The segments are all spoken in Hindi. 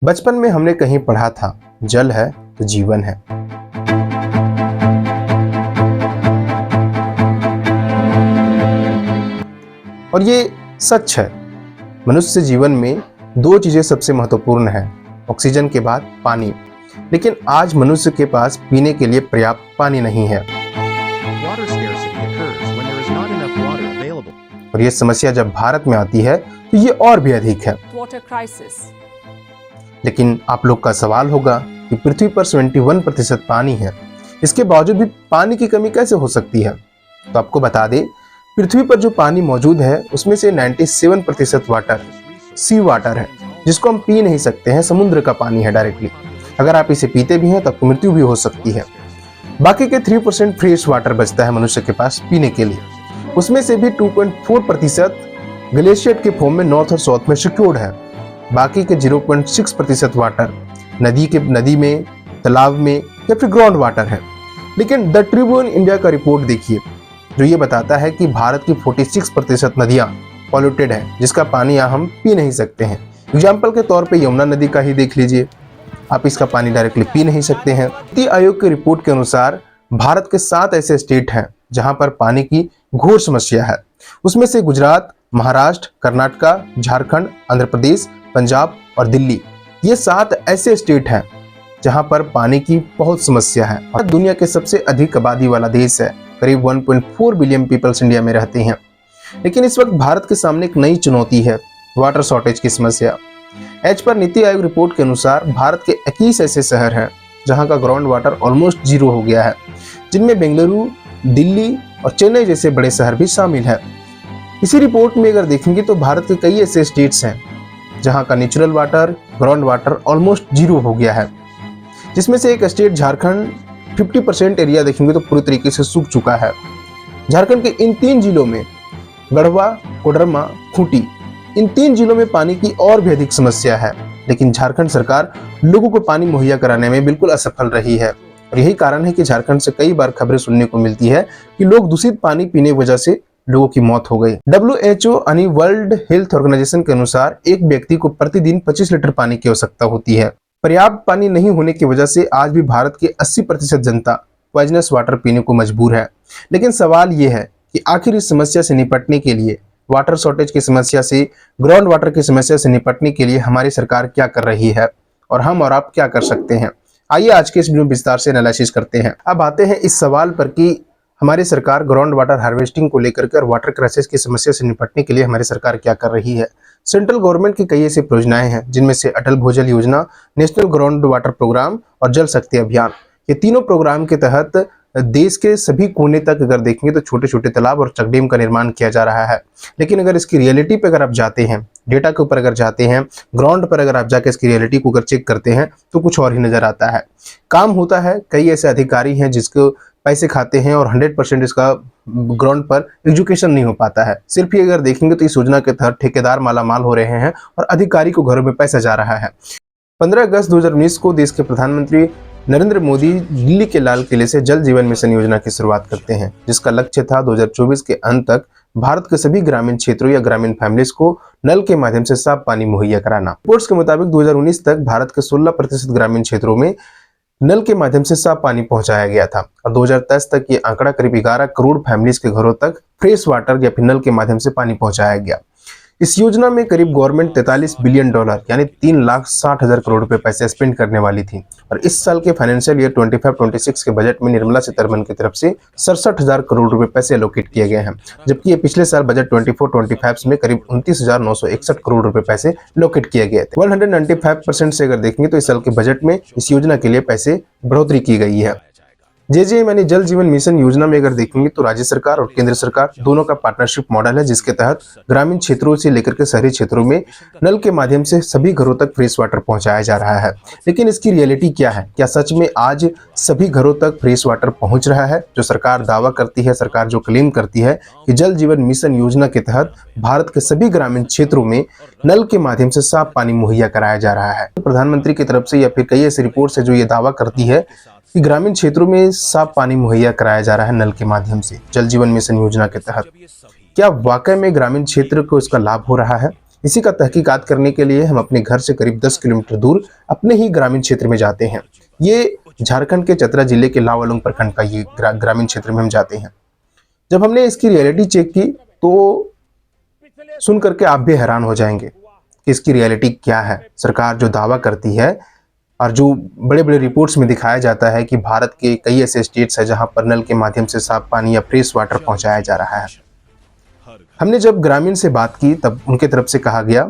बचपन में हमने कहीं पढ़ा था, जल है तो जीवन है। और ये सच है। मनुष्य जीवन में दो चीजें सबसे महत्वपूर्ण हैं, ऑक्सीजन के बाद पानी। लेकिन आज मनुष्य के पास पीने के लिए पर्याप्त पानी नहीं है। Water scarcity occurs when there is not enough water available. और ये समस्या जब भारत में आती है तो ये और भी अधिक है। water crisis. लेकिन आप लोग का सवाल होगा कि पृथ्वी पर 71% पानी है, इसके बावजूद भी पानी की कमी कैसे हो सकती है? तो आपको बता दें, पृथ्वी पर जो पानी मौजूद है उसमें से 97% वाटर सी वाटर है, जिसको हम पी नहीं सकते हैं। समुद्र का पानी है डायरेक्टली। अगर आप इसे पीते भी हैं तो आपको मृत्यु भी हो सकती है। बाकी के 3% फ्रेश वाटर बचता है मनुष्य के पास पीने के लिए। उसमें से भी 2.4% ग्लेशियर के फॉर्म में नॉर्थ और साउथ में सिक्योर्ड है। बाकी के 0.6% वाटर नदी में, तालाब में या फिर ग्राउंड वाटर है। लेकिन द ट्रिब्यून इंडिया का रिपोर्ट देखिए, जो ये बताता है कि भारत की 46% नदियां पॉल्यूटेड है, जिसका पानी यहाँ हम पी नहीं सकते हैं। एग्जाम्पल के तौर पे यमुना नदी का ही देख लीजिए, आप इसका पानी डायरेक्टली पी नहीं सकते हैं। नीति आयोग की रिपोर्ट के अनुसार भारत के 7 ऐसे स्टेट हैं जहां पर पानी की घोर समस्या है। उसमें से गुजरात, महाराष्ट्र, कर्नाटका, झारखंड, आंध्र प्रदेश, पंजाब और दिल्ली, ये 7 ऐसे स्टेट हैं जहां पर पानी की बहुत समस्या है। और दुनिया के सबसे अधिक आबादी वाला देश है, करीब 1.4 बिलियन पीपल्स इंडिया में रहते हैं। लेकिन इस वक्त भारत के सामने एक नई चुनौती है, वाटर शॉर्टेज की समस्या। As per NITI Aayog report के अनुसार भारत के 21 ऐसे शहर हैं जहां का ग्राउंड वाटर ऑलमोस्ट जीरो हो गया है, जिनमें बेंगलुरु, दिल्ली और चेन्नई जैसे बड़े शहर भी शामिल है। इसी रिपोर्ट में अगर देखेंगे तो भारत के कई ऐसे स्टेट्स हैं जहां का natural water, ground water almost zero हो गया है, जिसमें से एक स्टेट झारखंड 50% एरिया देखेंगे तो पूरी तरीके से सूख चुका है। झारखंड के इन 3 जिलों में, गढ़वा, कोडरमा, खूंटी, इन 3 जिलों में पानी की और भी अधिक समस्या है। लेकिन झारखंड सरकार लोगों को पानी मुहैया कराने में बिल्कुल असफल रही है। और यही कारण है कि झारखंड से कई बार खबरें सुनने को मिलती है कि लोग दूषित पानी पीने की वजह से लोगों की मौत हो गई। WHO यानी वर्ल्ड हेल्थ ऑर्गेनाइजेशन के अनुसार एक व्यक्ति को प्रतिदिन 25 लीटर पानी की आवश्यकता होती है। पर्याप्त पानी नहीं होने की वजह से आज भी भारत की 80% जनता पॉइजनस वाटर पीने को मजबूर है। लेकिन सवाल ये है कि आखिर इस समस्या से निपटने के लिए, वाटर शॉर्टेज की समस्या से, ग्राउंड वाटर की समस्या से निपटने के लिए हमारी सरकार क्या कर रही है और हम और आप क्या कर सकते हैं? आइए आज के इस वीडियो में विस्तार से एनालिसिस करते हैं। अब आते हैं इस सवाल पर कि हमारी सरकार ग्राउंड वाटर हार्वेस्टिंग को लेकर के और वाटर क्राइसिस की समस्या से निपटने के लिए हमारी सरकार क्या कर रही है। सेंट्रल गवर्नमेंट की कई ऐसी परियोजनाएं हैं, जिनमें से अटल भूजल योजना, नेशनल ग्राउंड वाटर प्रोग्राम और जल शक्ति अभियान। ये तीनों प्रोग्राम के तहत देश के सभी कोने तक अगर देखेंगे तो छोटे छोटे तालाब और चकडैम का निर्माण किया जा रहा है। लेकिन अगर इसकी रियलिटी पे अगर आप जाते हैं, डेटा के ऊपर अगर जाते हैं, ग्राउंड पर अगर आप जाके इसकी रियलिटी को अगर चेक करते हैं तो कुछ और ही नजर आता है। काम होता है, कई ऐसे अधिकारी हैं जिसको पैसे खाते हैं और 100% इसका ग्राउंड पर एजुकेशन नहीं हो पाता है। सिर्फ ये अगर देखेंगे तो इस योजना के तहत ठेकेदार मालामाल हो रहे हैं और अधिकारी को घरों में पैसा जा रहा है। 15 अगस्त 2019 को देश के प्रधानमंत्री नरेंद्र मोदी दिल्ली के लाल किले से जल जीवन मिशन योजना की शुरुआत करते हैं, जिसका लक्ष्य था 2024 के अंत तक भारत के सभी ग्रामीण क्षेत्रों या ग्रामीण फैमिलीज को नल के माध्यम से साफ पानी मुहैया कराना। रिपोर्ट्स के मुताबिक 2019 तक भारत के 16% ग्रामीण क्षेत्रों में नल के माध्यम से साफ पानी पहुंचाया गया था और 2010 तक ये आंकड़ा करीब 11 करोड़ फैमिलीज के घरों तक फ्रेश वाटर या फिर नल के माध्यम से पानी पहुंचाया गया। इस योजना में करीब गवर्नमेंट $43 बिलियन यानी 3,60,000 करोड़ रुपए पैसे स्पेंड करने वाली थी। और इस साल के फाइनेंशियल ईयर 25-26 के बजट में निर्मला सीतारमण की तरफ से 67,000 करोड़ रुपए पैसे एलोकेट किए गए हैं, जबकि ये पिछले साल बजट 24-25 में करीब 29,961 करोड़ रुपए पैसे एलोकेट किए गए थे। 195% से अगर देखेंगे तो इस साल के बजट में इस योजना के लिए पैसे बढ़ोतरी की गई है। JJM यानी जल जीवन मिशन योजना में अगर देखेंगे तो राज्य सरकार और केंद्र सरकार दोनों का पार्टनरशिप मॉडल है, जिसके तहत ग्रामीण क्षेत्रों से लेकर के शहरी क्षेत्रों में नल के माध्यम से सभी घरों तक फ्रेश वाटर पहुंचाया जा रहा है। लेकिन इसकी रियलिटी क्या है? क्या सच में आज सभी घरों तक फ्रेश वाटर पहुंच रहा है? जो सरकार दावा करती है, सरकार जो क्लेम करती है कि जल जीवन मिशन योजना के तहत भारत के सभी ग्रामीण क्षेत्रों में नल के माध्यम से साफ पानी मुहैया कराया जा रहा है। प्रधानमंत्री की तरफ से या फिर कई ऐसी रिपोर्ट है जो ये दावा करती है कि ग्रामीण क्षेत्रों में साफ पानी मुहैया कराया जा रहा है नल के माध्यम से जल जीवन मिशन योजना के तहत। क्या वाकई में ग्रामीण क्षेत्र को इसका लाभ हो रहा है? इसी का तहकीकात करने के लिए हम अपने घर से करीब 10 किलोमीटर दूर अपने ही ग्रामीण क्षेत्र में जाते हैं। ये झारखंड के चतरा जिले के लावालुंग प्रखंड का ये ग्रामीण क्षेत्र में हम जाते हैं। जब हमने इसकी रियलिटी चेक की तो सुन करके आप भी हैरान हो जाएंगे कि इसकी रियलिटी क्या है। सरकार जो दावा करती है और जो बड़े बड़े रिपोर्ट्स में दिखाया जाता है कि भारत के कई ऐसे स्टेट्स हैं जहां पर नल के माध्यम से साफ पानी या फ्रेश वाटर पहुंचाया जा रहा है। हमने जब ग्रामीण से बात की तब उनके तरफ से कहा गया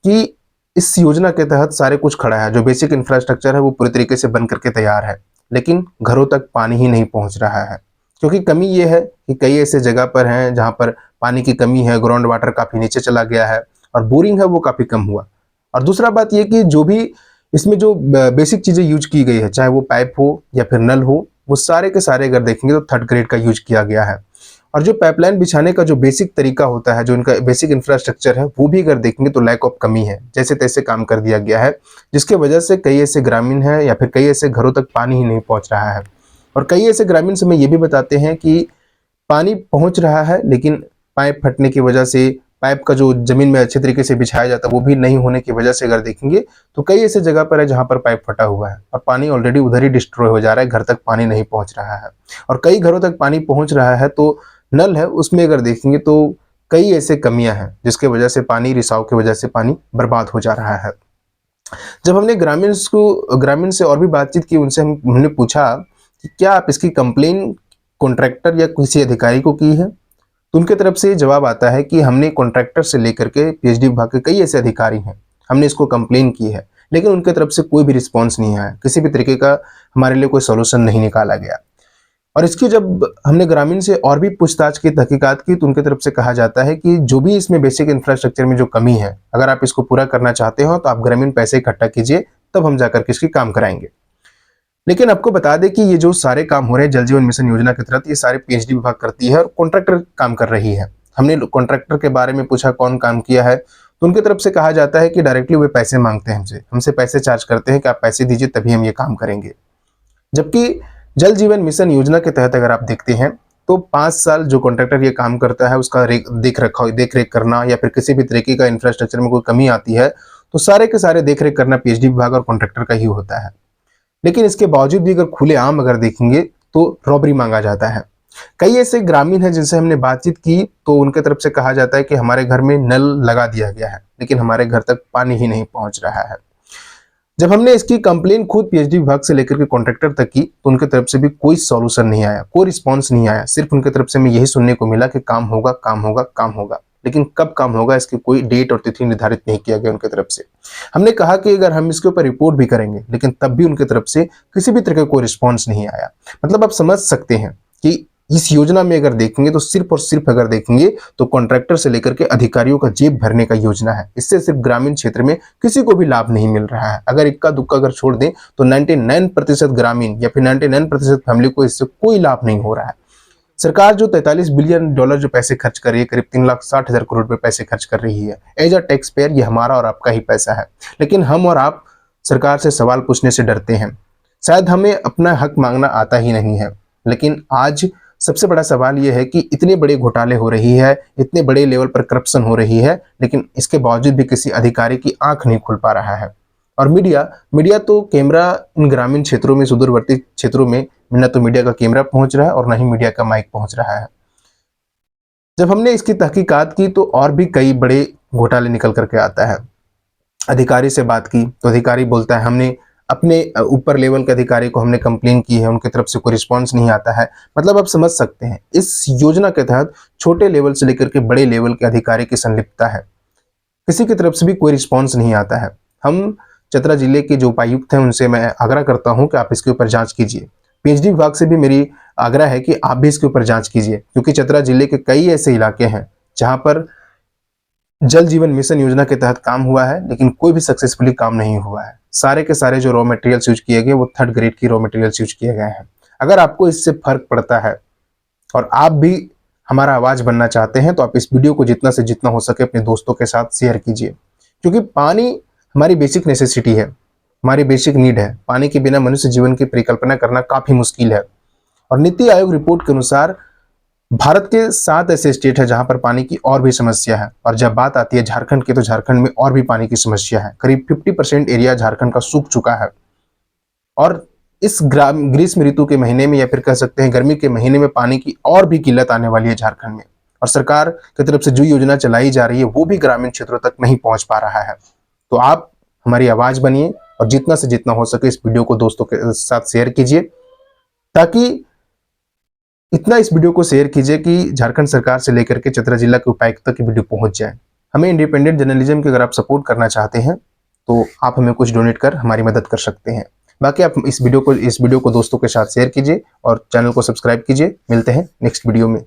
कि इस योजना के तहत सारे कुछ खड़ा है, जो बेसिक इंफ्रास्ट्रक्चर है वो पूरी तरीके से बन करके तैयार है, लेकिन घरों तक पानी ही नहीं पहुंच रहा है। क्योंकि कमी ये है कि कई ऐसे जगह पर हैं जहां पर पानी की कमी है, ग्राउंड वाटर काफ़ी नीचे चला गया है और बोरिंग है वो काफ़ी कम हुआ। और दूसरा बात ये कि जो भी इसमें जो बेसिक चीज़ें यूज की गई है, चाहे वो पाइप हो या फिर नल हो, वो सारे के सारे अगर देखेंगे तो 3rd ग्रेड का यूज किया गया है। और जो पाइपलाइन बिछाने का जो बेसिक तरीका होता है, जो इनका बेसिक इंफ्रास्ट्रक्चर है, वो भी अगर देखेंगे तो लैक ऑफ कमी है, जैसे तैसे काम कर दिया गया है, जिसके वजह से कई ऐसे ग्रामीण हैं या फिर कई ऐसे घरों तक पानी ही नहीं पहुंच रहा है। और कई ऐसे ग्रामीण समय ये भी बताते हैं कि पानी पहुंच रहा है लेकिन पाइप फटने की वजह से, पाइप का जो जमीन में अच्छे तरीके से बिछाया जाता है वो भी नहीं होने की वजह से अगर देखेंगे तो कई ऐसे जगह पर है जहां पर पाइप फटा हुआ है और पानी ऑलरेडी उधर ही डिस्ट्रॉय हो जा रहा है, घर तक पानी नहीं पहुंच रहा है। और कई घरों तक पानी पहुंच रहा है तो नल है उसमें अगर देखेंगे तो कई ऐसे कमियां हैं जिसके वजह से पानी, रिसाव की वजह से पानी बर्बाद हो जा रहा है। जब हमने ग्रामीण से और भी बातचीत की, उनसे हमने पूछा कि क्या आप इसकी कंप्लेन कॉन्ट्रैक्टर या किसी अधिकारी को की है, तो उनके तरफ से जवाब आता है कि हमने कॉन्ट्रैक्टर से लेकर के पीएचडी विभाग के कई ऐसे अधिकारी हैं, हमने इसको कंप्लेन की है, लेकिन उनके तरफ से कोई भी रिस्पॉन्स नहीं आया, किसी भी तरीके का हमारे लिए कोई सोल्यूशन नहीं निकाला गया। और इसकी जब हमने ग्रामीण से और भी पूछताछ की, तहकीकात की, तो उनके तरफ से कहा जाता है कि जो भी इसमें बेसिक इंफ्रास्ट्रक्चर में जो कमी है, अगर आप इसको पूरा करना चाहते हो तो आप ग्रामीण पैसे इकट्ठा कीजिए, तब हम जाकर के इसकी काम कराएंगे। लेकिन आपको बता दें कि ये जो सारे काम हो रहे हैं जल जीवन मिशन योजना के तहत, ये सारे पीएचडी विभाग करती है और कॉन्ट्रैक्टर काम कर रही है। हमने कॉन्ट्रैक्टर के बारे में पूछा कौन काम किया है, तो उनकी तरफ से कहा जाता है कि डायरेक्टली वे पैसे मांगते हैं हमसे पैसे चार्ज करते हैं कि आप पैसे दीजिए तभी हम ये काम करेंगे। जबकि जल जीवन मिशन योजना के तहत अगर आप देखते हैं तो 5 साल जो कॉन्ट्रैक्टर ये काम करता है उसका देख रेख करना या फिर किसी भी तरीके का इंफ्रास्ट्रक्चर में कोई कमी आती है तो सारे के सारे देख रेख करना पीएचडी विभाग और कॉन्ट्रैक्टर का ही होता है। लेकिन इसके बावजूद भी अगर खुलेआम अगर देखेंगे तो रॉबरी मांगा जाता है। कई ऐसे ग्रामीण हैं जिनसे हमने बातचीत की तो उनके तरफ से कहा जाता है कि हमारे घर में नल लगा दिया गया है लेकिन हमारे घर तक पानी ही नहीं पहुंच रहा है। जब हमने इसकी कंप्लेन खुद पीएचडी विभाग से लेकर के कॉन्ट्रैक्टर तक की तो उनके तरफ से भी कोई सॉल्यूशन नहीं आया, कोई रिस्पॉन्स नहीं आया। सिर्फ उनके तरफ से हमें यही सुनने को मिला कि काम होगा, काम होगा, काम होगा, लेकिन कब काम होगा इसकी कोई डेट और तिथि निर्धारित नहीं किया गया उनके तरफ से। हमने कहा कि अगर हम इसके ऊपर रिपोर्ट भी करेंगे लेकिन तब भी उनके तरफ से किसी भी तरह का कोई रिस्पॉन्स नहीं आया। मतलब आप समझ सकते हैं कि इस योजना में अगर देखेंगे तो सिर्फ और सिर्फ अगर देखेंगे तो कॉन्ट्रैक्टर से लेकर के अधिकारियों का जेब भरने का योजना है। इससे सिर्फ ग्रामीण क्षेत्र में किसी को भी लाभ नहीं मिल रहा है। अगर इक्का दुक्का अगर छोड़ दें तो 99% ग्रामीण या फिर 99% फैमिली को इससे कोई लाभ नहीं हो रहा है। सरकार जो $43 बिलियन जो पैसे खर्च कर रही है, करीब 3,60,000 करोड़ रुपए पैसे खर्च कर रही है, एज अ टैक्स पेयर ये हमारा और आपका ही पैसा है। लेकिन हम और आप सरकार से सवाल पूछने से डरते हैं, शायद हमें अपना हक मांगना आता ही नहीं है। लेकिन आज सबसे बड़ा सवाल यह है कि इतने बड़े घोटाले हो रही है, इतने बड़े लेवल पर करप्शन हो रही है, लेकिन इसके बावजूद भी किसी अधिकारी की आंख नहीं खुल पा रहा है। और मीडिया तो कैमरा इन ग्रामीण क्षेत्रों में, सुदूरवर्ती क्षेत्रों में न तो मीडिया का कैमरा पहुंच रहा है और न ही मीडिया का माइक पहुंच रहा है। जब हमने इसकी तहकीकात की तो और भी कई बड़े घोटाले निकल करके आता है। अधिकारी से बात की तो अधिकारी बोलता है हमने अपने ऊपर लेवल के अधिकारी को हमने कंप्लेन की है, उनकी तरफ से कोई रिस्पांस नहीं आता है। मतलब आप समझ सकते हैं इस योजना के तहत छोटे लेवल से लेकर के बड़े लेवल के अधिकारी की संलिप्तता है, किसी की तरफ से भी कोई रिस्पांस नहीं आता है। हम चतरा जिले के जो उपायुक्त हैं उनसे मैं आग्रह करता हूं कि आप इसके ऊपर जांच कीजिए। पीएचडी विभाग से भी मेरी आग्रह है कि आप भी इसके ऊपर जांच कीजिए, क्योंकि चतरा जिले के कई ऐसे इलाके हैं जहां पर जल जीवन मिशन योजना के तहत काम हुआ है लेकिन कोई भी सक्सेसफुली काम नहीं हुआ है। सारे के सारे जो रॉ मटेरियल्स यूज किए गए वो 3rd ग्रेड की रॉ मटेरियल्स यूज किए गए हैं। अगर आपको इससे फर्क पड़ता है और आप भी हमारा आवाज बनना चाहते हैं तो आप इस वीडियो को जितना से जितना हो सके अपने दोस्तों के साथ शेयर कीजिए, क्योंकि पानी हमारी बेसिक नेसेसिटी है, हमारी बेसिक नीड है। पानी के बिना मनुष्य जीवन की परिकल्पना करना काफी मुश्किल है। और नीति आयोग रिपोर्ट के अनुसार भारत के 7 ऐसे स्टेट है जहां पर पानी की और भी समस्या है, और जब बात आती है झारखंड की तो झारखंड में और भी पानी की समस्या है। करीब 50% एरिया झारखंड का सूख चुका है, और इस ग्रीष्म ऋतु के महीने में या फिर कह सकते हैं गर्मी के महीने में पानी की और भी किल्लत आने वाली है झारखंड में। और सरकार की तरफ से जो योजना चलाई जा रही है वो भी ग्रामीण क्षेत्रों तक नहीं पहुंच पा रहा है। तो आप हमारी आवाज बनिए और जितना से जितना हो सके इस वीडियो को दोस्तों के साथ शेयर कीजिए, ताकि इतना इस वीडियो को शेयर कीजिए कि झारखंड सरकार से लेकर के चतरा जिला के उपायुक्त तक वीडियो पहुंच जाए। हमें इंडिपेंडेंट जर्नलिज्म की अगर आप सपोर्ट करना चाहते हैं तो आप हमें कुछ डोनेट कर हमारी मदद कर सकते हैं। बाकी आप इस वीडियो को दोस्तों के साथ शेयर कीजिए और चैनल को सब्सक्राइब कीजिए। मिलते हैं नेक्स्ट वीडियो में।